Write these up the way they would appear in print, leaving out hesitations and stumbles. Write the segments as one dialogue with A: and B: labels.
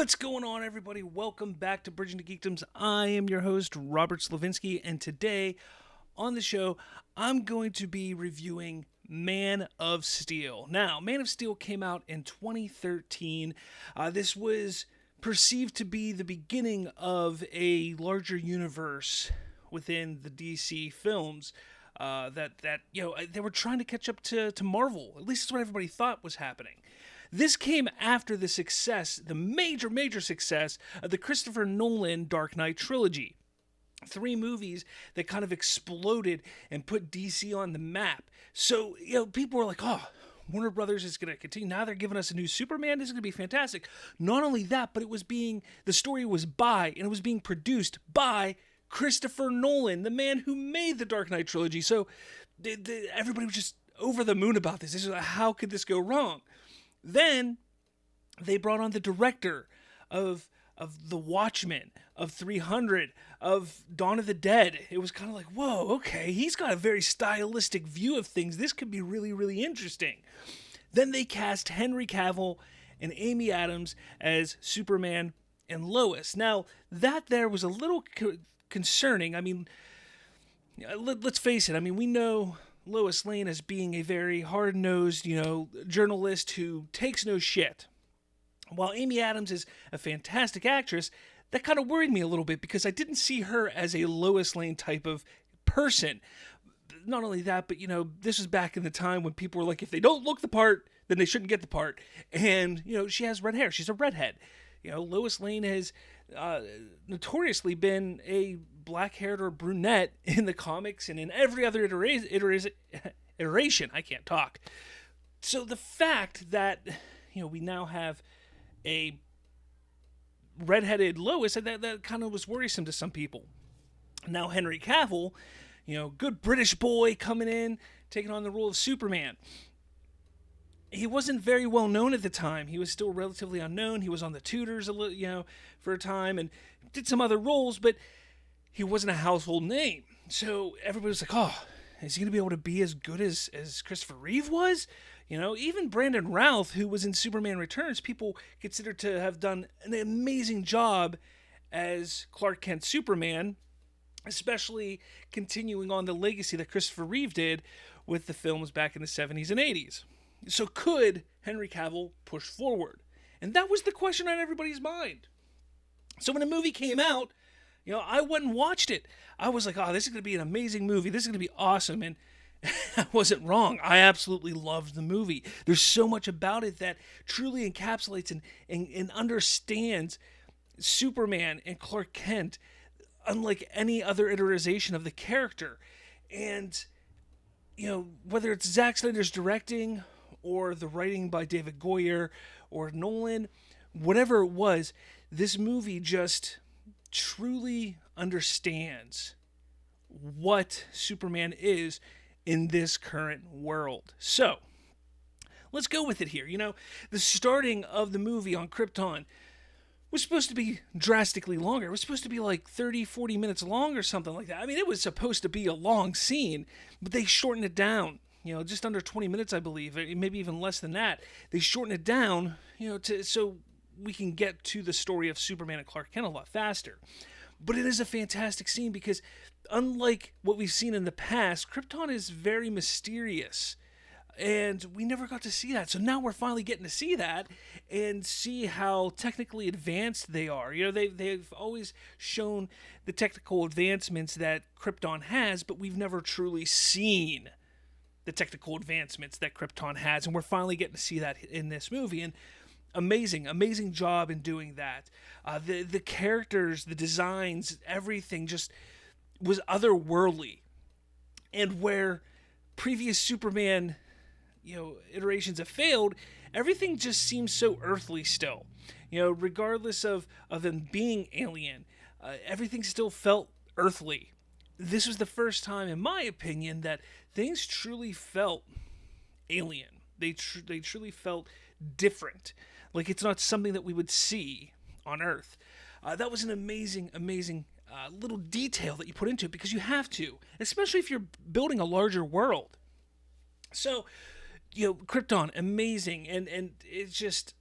A: What's going on, everybody? Welcome back to Bridging to Geekdoms. I am your host, Robert Slavinsky, and today on the show, I'm going to be reviewing Man of Steel. Now, Man of Steel came out in 2013. This was perceived to be the beginning of a larger universe within the DC films. They were trying to catch up to Marvel. At least that's what everybody thought was happening. This came after the success, the major success of the Christopher Nolan Dark Knight trilogy. 3 movies that kind of exploded and put DC on the map. So, people were like, oh, Warner Brothers is going to continue. Now they're giving us a new Superman. This is going to be fantastic. Not only that, but the story was being produced by Christopher Nolan, the man who made the Dark Knight trilogy. So everybody was just over the moon about this. This is like, how could this go wrong? Then they brought on the director of The Watchmen, of 300, of Dawn of the Dead. It was kind of like, whoa, okay, he's got a very stylistic view of things. This could be really, really interesting. Then they cast Henry Cavill and Amy Adams as Superman and Lois. Now, that there was a little concerning. I mean, let's face it. I mean, we know Lois Lane as being a very hard-nosed, journalist who takes no shit. While Amy Adams is a fantastic actress, that kind of worried me a little bit because I didn't see her as a Lois Lane type of person. Not only that, but, this was back in the time when people were like, if they don't look the part, then they shouldn't get the part. And, she has red hair. She's a redhead. Lois Lane has notoriously been a black-haired or brunette in the comics and in every other iteration. I can't talk. So the fact that, we now have a redheaded Lois, that kind of was worrisome to some people. Now Henry Cavill, good British boy coming in, taking on the role of Superman. He wasn't very well known at the time. He was still relatively unknown. He was on the Tudors a little, for a time and did some other roles, but he wasn't a household name. So everybody was like, oh, is he going to be able to be as good as Christopher Reeve was? Even Brandon Routh, who was in Superman Returns, people consider to have done an amazing job as Clark Kent Superman, especially continuing on the legacy that Christopher Reeve did with the films back in the 70s and 80s. So could Henry Cavill push forward? And that was the question on everybody's mind. So when the movie came out, I went and watched it. I was like, oh, this is going to be an amazing movie. This is going to be awesome. And I wasn't wrong. I absolutely loved the movie. There's so much about it that truly encapsulates and understands Superman and Clark Kent unlike any other iteration of the character. And, whether it's Zack Snyder's directing or the writing by David Goyer or Nolan, whatever it was, this movie just truly understands what Superman is in this current world. So, let's go with it here. The starting of the movie on Krypton was supposed to be drastically longer. It was supposed to be like 30, 40 minutes long or something like that. I mean, it was supposed to be a long scene, but they shortened it down, just under 20 minutes, I believe, maybe even less than that. They shortened it down, so we can get to the story of Superman and Clark Kent a lot faster. But it is a fantastic scene because unlike what we've seen in the past, Krypton is very mysterious. And we never got to see that. So now we're finally getting to see that and see how technically advanced they are. They've always shown the technical advancements that Krypton has, but we've never truly seen the technical advancements that Krypton has. And we're finally getting to see that in this movie. And amazing job in doing that. The characters, the designs, everything just was otherworldly. And where previous Superman, iterations have failed, everything just seems so earthly still. Regardless of them being alien, everything still felt earthly. This was the first time, in my opinion, that things truly felt alien. They truly felt different. Like it's not something that we would see on Earth. That was an amazing little detail that you put into it because you have to, especially if you're building a larger world. So, Krypton, amazing, and it's just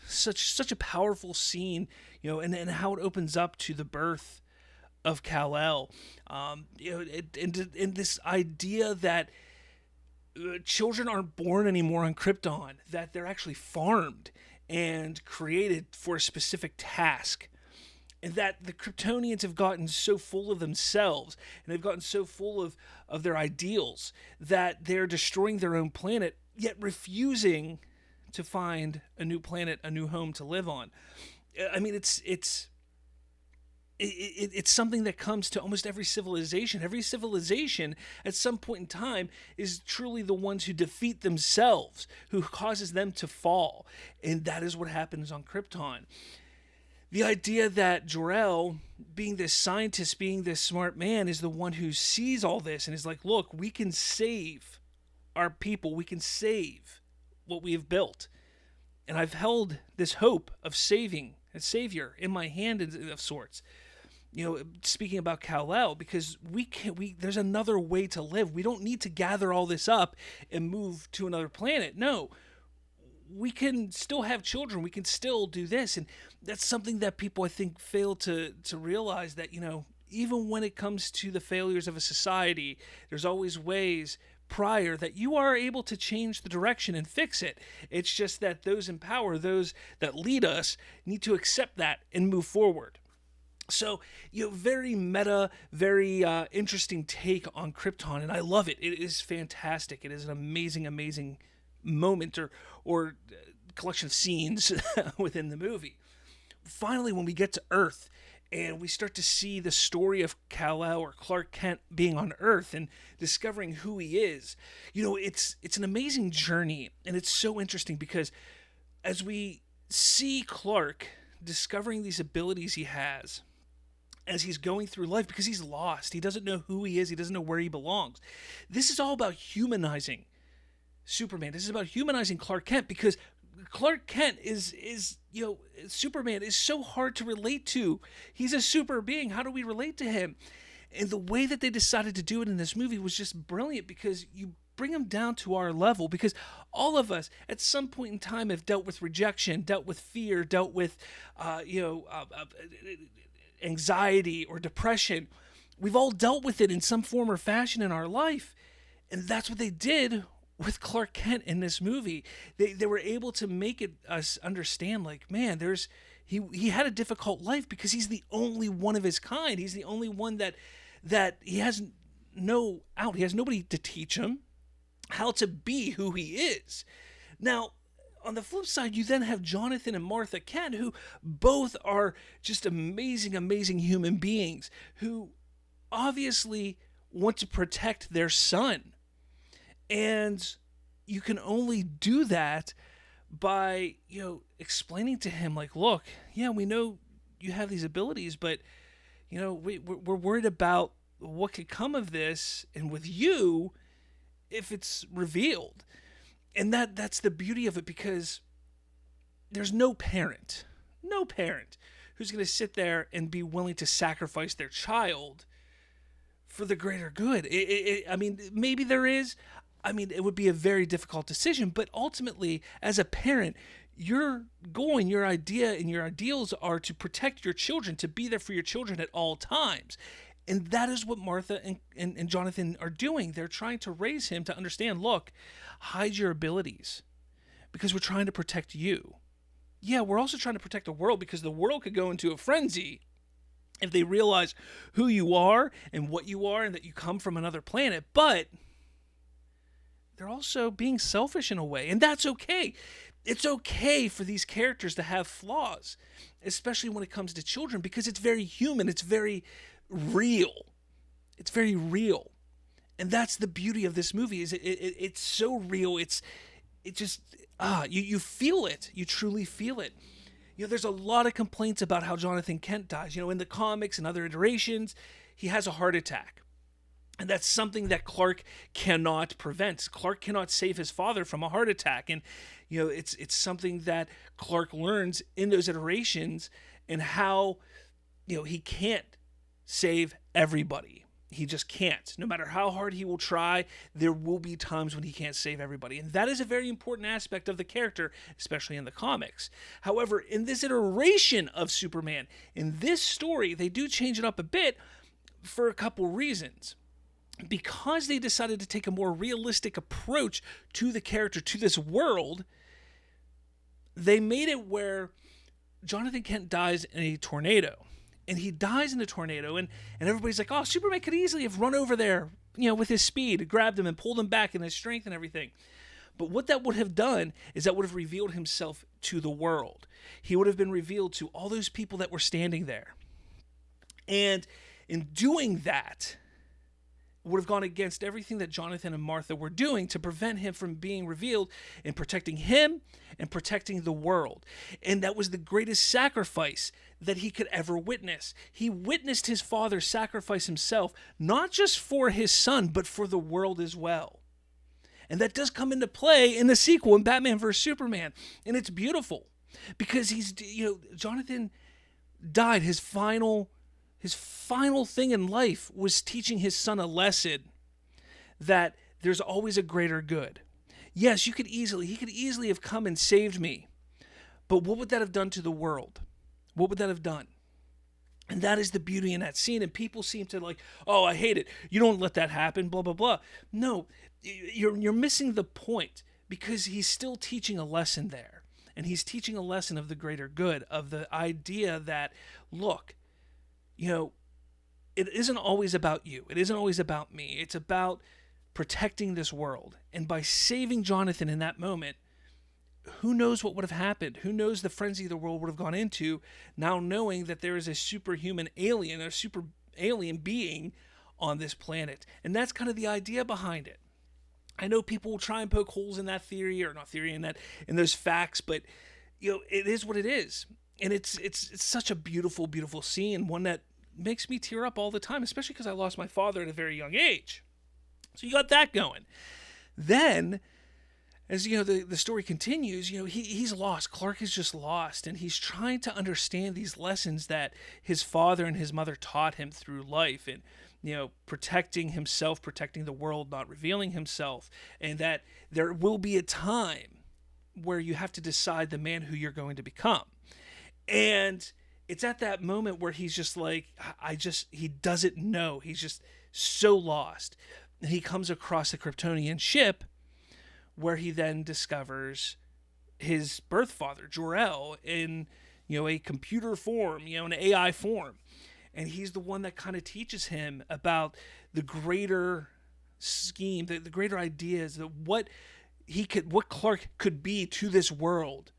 A: such a powerful scene, and how it opens up to the birth of Kal-El. And this idea that children aren't born anymore on Krypton, that they're actually farmed and created for a specific task. And that the Kryptonians have gotten so full of themselves and they've gotten so full of their ideals that they're destroying their own planet, yet refusing to find a new planet, a new home to live on. I mean, it's something that comes to almost every civilization. Every civilization at some point in time is truly the ones who defeat themselves, who causes them to fall. And that is what happens on Krypton. The idea that Jor-El, being this scientist, being this smart man, is the one who sees all this and is like, look, we can save our people. We can save what we have built. And I've held this hope of saving a savior in my hand of sorts. Speaking about Kal-El, because there's another way to live. We don't need to gather all this up and move to another planet. No, we can still have children. We can still do this. And that's something that people, I think, fail to realize, that, even when it comes to the failures of a society, there's always ways prior that you are able to change the direction and fix it. It's just that those in power, those that lead us, need to accept that and move forward. So, very meta, very interesting take on Krypton, and I love it. It is fantastic. It is an amazing, amazing moment or collection of scenes within the movie. Finally, when we get to Earth and we start to see the story of Kal-El, or Clark Kent, being on Earth and discovering who he is, it's an amazing journey, and it's so interesting because as we see Clark discovering these abilities he has, as he's going through life, because he's lost. He doesn't know who he is. He doesn't know where he belongs. This is all about humanizing Superman. This is about humanizing Clark Kent, because Clark Kent is Superman is so hard to relate to. He's a super being. How do we relate to him? And the way that they decided to do it in this movie was just brilliant, because you bring him down to our level, because all of us at some point in time have dealt with rejection, dealt with fear, dealt with anxiety or depression. We've all dealt with it in some form or fashion in our life. And that's what they did with Clark Kent in this movie. They were able to make us understand, like, man, he had a difficult life because he's the only one of his kind. He's the only one that he has no out. He has nobody to teach him how to be who he is. Now, on the flip side, you then have Jonathan and Martha Kent, who both are just amazing, amazing human beings who obviously want to protect their son. And you can only do that by, explaining to him, like, look, yeah, we know you have these abilities, but, we're worried about what could come of this and with you if it's revealed. And that's the beauty of it, because there's no parent who's going to sit there and be willing to sacrifice their child for the greater good. I mean, maybe there is. I mean, it would be a very difficult decision, but ultimately, as a parent, your goal and your idea and your ideals are to protect your children, to be there for your children at all times. And that is what Martha and Jonathan are doing. They're trying to raise him to understand, look, hide your abilities because we're trying to protect you. Yeah, we're also trying to protect the world, because the world could go into a frenzy if they realize who you are and what you are and that you come from another planet. But they're also being selfish in a way, and that's okay. It's okay for these characters to have flaws, especially when it comes to children, because it's very human. It's very real. It's very real. And that's the beauty of this movie, is it's so real. You feel it. You truly feel it. There's a lot of complaints about how Jonathan Kent dies. In the comics and other iterations, he has a heart attack. And that's something that Clark cannot prevent. Clark cannot save his father from a heart attack. And, it's something that Clark learns in those iterations, and how, he can't save everybody. he just can't. No matter how hard he will try, there will be times when he can't save everybody. And that is a very important aspect of the character, especially in the comics. However, in this iteration of Superman, in this story, they do change it up a bit for a couple reasons. Because they decided to take a more realistic approach to the character, to this world, they made it where Jonathan Kent dies in a tornado. And he dies in the tornado, and everybody's like, oh, Superman could easily have run over there, with his speed, grabbed him and pulled him back and his strength and everything. But what that would have done is that would have revealed himself to the world. He would have been revealed to all those people that were standing there. And in doing that, would have gone against everything that Jonathan and Martha were doing to prevent him from being revealed and protecting him and protecting the world. And that was the greatest sacrifice that he could ever witness. He witnessed his father sacrifice himself, not just for his son, but for the world as well. And that does come into play in the sequel in Batman vs. Superman. And it's beautiful because Jonathan died. His final thing in life was teaching his son a lesson that there's always a greater good. Yes, he could easily have come and saved me. But what would that have done to the world? What would that have done? And that is the beauty in that scene. And people seem to like, oh, I hate it. You don't let that happen, blah, blah, blah. No, you're missing the point because he's still teaching a lesson there. And he's teaching a lesson of the greater good, of the idea that, look, it isn't always about you. It isn't always about me. It's about protecting this world. And by saving Jonathan in that moment, who knows what would have happened? Who knows the frenzy the world would have gone into now knowing that there is a superhuman alien, a super alien being on this planet. And that's kind of the idea behind it. I know people will try and poke holes in that theory, or not theory, in those facts, but it is what it is. And it's such a beautiful, beautiful scene, one that makes me tear up all the time, especially because I lost my father at a very young age. So you got that going. Then, as the story continues, he's lost. Clark is just lost, and he's trying to understand these lessons that his father and his mother taught him through life, and protecting himself, protecting the world, not revealing himself, and that there will be a time where you have to decide the man who you're going to become. And it's at that moment where he's just like, he doesn't know. He's just so lost. And he comes across a Kryptonian ship where he then discovers his birth father, Jor-El, in, a computer form, an AI form. And he's the one that kind of teaches him about the greater scheme, the greater ideas, what Clark could be to this world.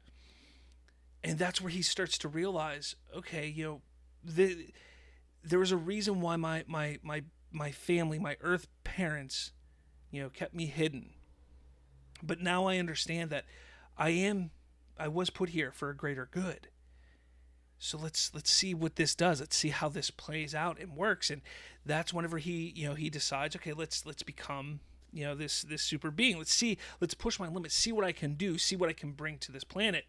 A: And that's where he starts to realize, okay, there was a reason why my family, my Earth parents, kept me hidden. But now I understand that I was put here for a greater good. So let's see what this does. Let's see how this plays out and works. And that's whenever he decides, okay, let's become this super being. Let's push my limits, see what I can do, see what I can bring to this planet.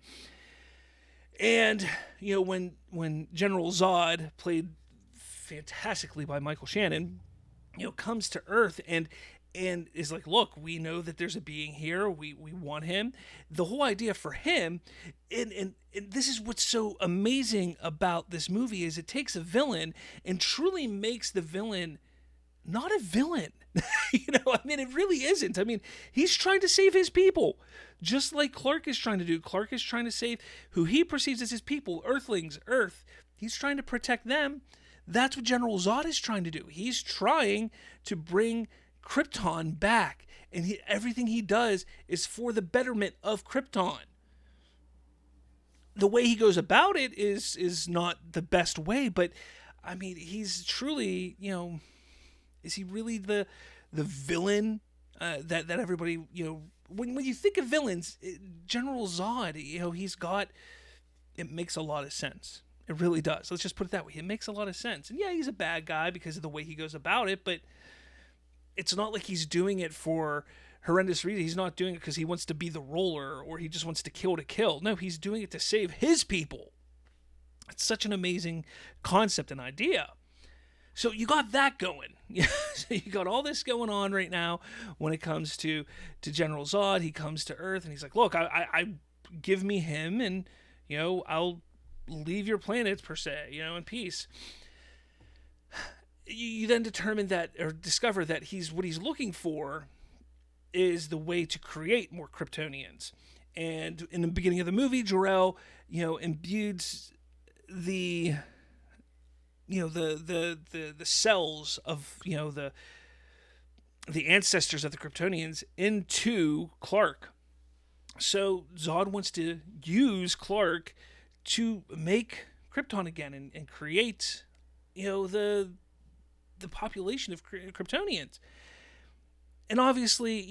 A: And when General Zod, played fantastically by Michael Shannon, comes to Earth and is like, look, we know that there's a being here, we want him. The whole idea for him, and this is what's so amazing about this movie, is it takes a villain and truly makes the villain not a villain. It really isn't. He's trying to save his people, just like Clark is trying to do. Clark is trying to save who he perceives as his people, Earthlings, Earth. He's trying to protect them. That's what General Zod is trying to do. He's trying to bring Krypton back, and everything he does is for the betterment of Krypton. The way he goes about it is not the best way, but he's truly, is he really the villain that everybody, when you think of villains, General Zod, he's got, it makes a lot of sense. It really does. Let's just put it that way. It makes a lot of sense. And yeah, he's a bad guy because of the way he goes about it, but it's not like he's doing it for horrendous reasons. He's not doing it because he wants to be the ruler or he just wants to kill. No, he's doing it to save his people. It's such an amazing concept and idea. So you got that going. So you got all this going on right now when it comes to General Zod. He comes to Earth and he's like, look, I give me him, and I'll leave your planets per se, in peace. You then determine that, or discover that what he's looking for is the way to create more Kryptonians. And in the beginning of the movie, Jor-El, imbues the the cells of the ancestors of the Kryptonians into Clark. So Zod wants to use Clark to make Krypton again and create the population of Kryptonians. And obviously,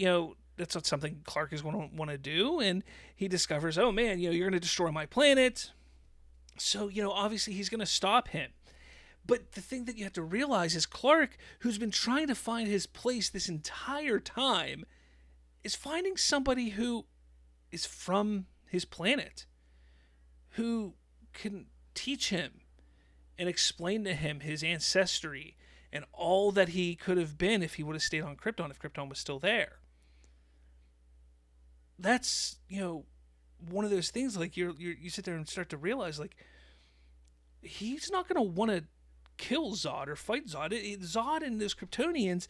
A: that's not something Clark is going to want to do. And he discovers, oh man, you're going to destroy my planet. So, obviously he's going to stop him. But the thing that you have to realize is Clark, who's been trying to find his place this entire time, is finding somebody who is from his planet, who can teach him and explain to him his ancestry and all that he could have been if he would have stayed on Krypton, if Krypton was still there. That's, one of those things, like you sit there and start to realize, like, he's not going to want to kill Zod or fight Zod. Zod and those Kryptonians,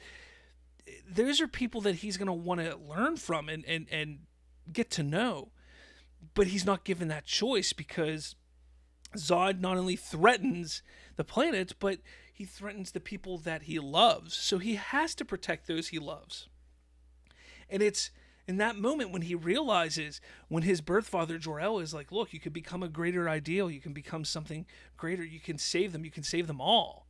A: those are people that he's going to want to learn from and get to know. But he's not given that choice because Zod not only threatens the planet, but he threatens the people that he loves. So he has to protect those he loves. And it's in that moment when he realizes, when his birth father Jor-El is like, look, you could become a greater ideal, you can become something greater, you can save them all.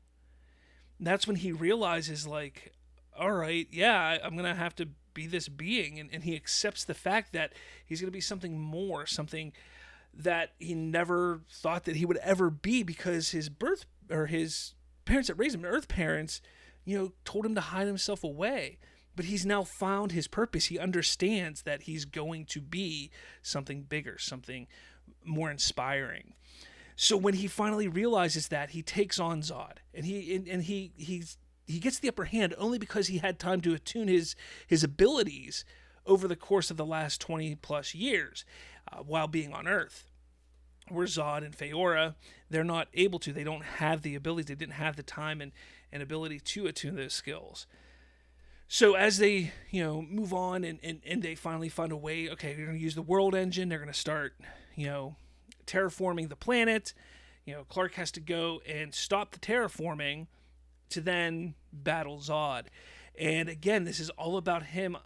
A: And that's when he realizes, like, all right, yeah, I'm going to have to be this being. And he accepts the fact that he's going to be something more, something that he never thought that he would ever be, because his parents that raised him, Earth parents, told him to hide himself away. But he's now found his purpose. He understands that he's going to be something bigger, something more inspiring. So when he finally realizes that, he takes on Zod, and he gets the upper hand only because he had time to attune his abilities over the course of the last 20 plus years while being on Earth. Where Zod and Feora, they're not able to. They don't have the abilities. They didn't have the time and ability to attune those skills. So as they, move on and they finally find a way, okay, they're going to use the world engine. They're going to start, terraforming the planet. Clark has to go and stop the terraforming to then battle Zod. And again, this is all about him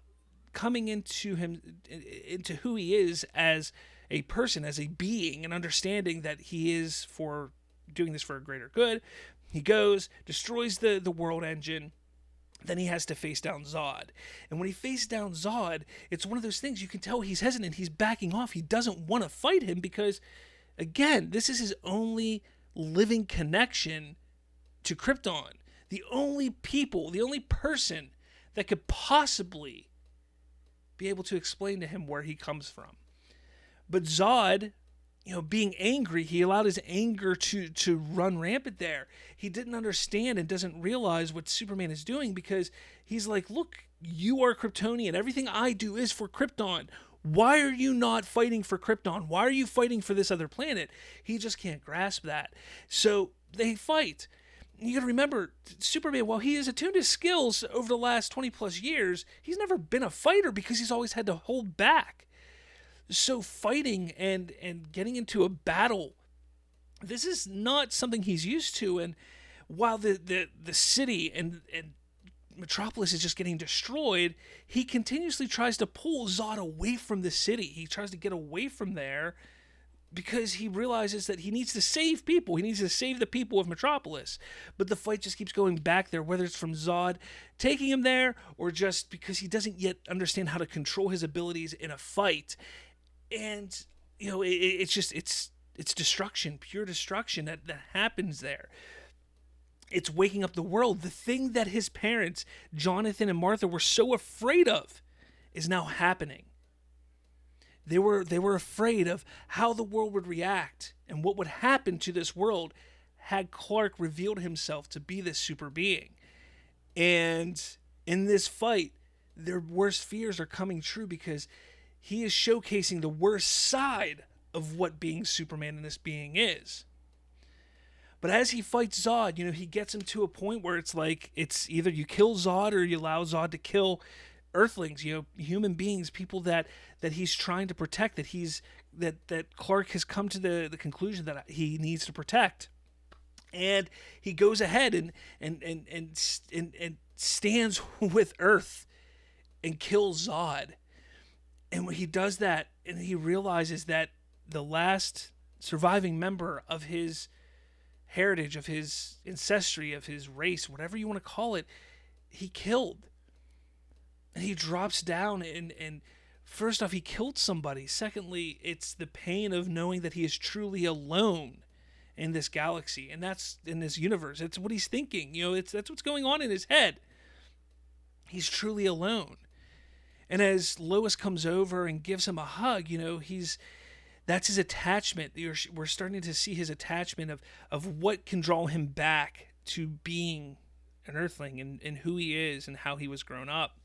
A: coming into who he is as a person, as a being, and understanding that he is for doing this for a greater good. He goes, destroys the world engine. Then he has to face down Zod. And when he faces down Zod, it's one of those things, you can tell he's hesitant. He's backing off. He doesn't want to fight him because, again, this is his only living connection to Krypton. The only person that could possibly be able to explain to him where he comes from. But Zod, being angry, he allowed his anger to run rampant there. He didn't understand and doesn't realize what Superman is doing, because he's like, look, you are Kryptonian. Everything I do is for Krypton. Why are you not fighting for Krypton? Why are you fighting for this other planet? He just can't grasp that. So they fight. You got to remember, Superman, while he has attuned his skills over the last 20 plus years, he's never been a fighter because he's always had to hold back. So fighting and getting into a battle, this is not something he's used to. And while the city and Metropolis is just getting destroyed, he continuously tries to pull Zod away from the city. He tries to get away from there because he realizes that he needs to save people. He needs to save the people of Metropolis. But the fight just keeps going back there, whether it's from Zod taking him there or just because he doesn't yet understand how to control his abilities in a fight. And, it's destruction, pure destruction that happens there. It's waking up the world. The thing that his parents, Jonathan and Martha, were so afraid of is now happening. They were afraid of how the world would react and what would happen to this world had Clark revealed himself to be this super being. And in this fight, their worst fears are coming true because he is showcasing the worst side of what being Superman and this being is. But as he fights Zod, he gets him to a point where it's like, it's either you kill Zod or you allow Zod to kill Earthlings, human beings, people that he's trying to protect, that Clark has come to the conclusion that he needs to protect. And he goes ahead and stands with Earth and kills Zod. And when he does that, and he realizes that the last surviving member of his heritage, of his ancestry, of his race, whatever you want to call it, he killed. And he drops down and first off, he killed somebody. Secondly, it's the pain of knowing that he is truly alone in this galaxy, and that's in this universe. It's what he's thinking. That's what's going on in his head. He's truly alone. And as Lois comes over and gives him a hug, that's his attachment. We're starting to see his attachment of what can draw him back to being an Earthling and who he is and how he was grown up.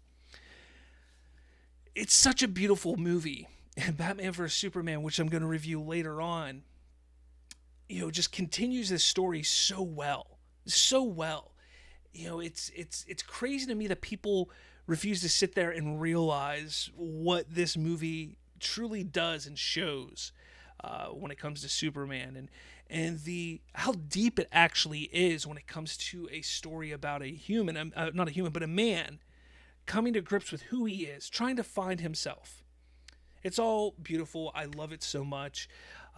A: It's such a beautiful movie. And Batman vs. Superman, which I'm going to review later on, just continues this story so well. So well. It's crazy to me that people refuse to sit there and realize what this movie truly does and shows when it comes to Superman and how deep it actually is when it comes to a story about a human, not a human, but a man coming to grips with who he is, trying to find himself. It's all beautiful. I love it so much.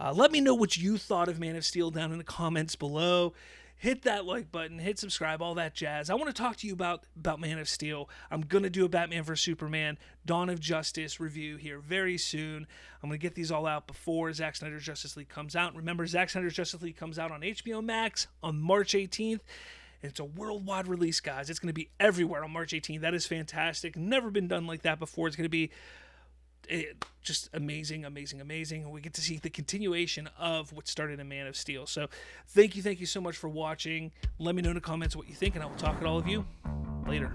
A: Let me know what you thought of Man of Steel down in the comments below. Hit that like button, hit subscribe, all that jazz. I want to talk to you about Man of Steel. I'm going to do a Batman vs. Superman Dawn of Justice review here very soon. I'm going to get these all out before Zack Snyder's Justice League comes out. Remember, Zack Snyder's Justice League comes out on HBO Max on March 18th. It's a worldwide release, guys. It's going to be everywhere on March 18th. That is fantastic. Never been done like that before. It's going to be just amazing, amazing, amazing. We get to see the continuation of what started in Man of Steel. So thank you so much for watching. Let me know in the comments what you think, and I will talk to all of you later.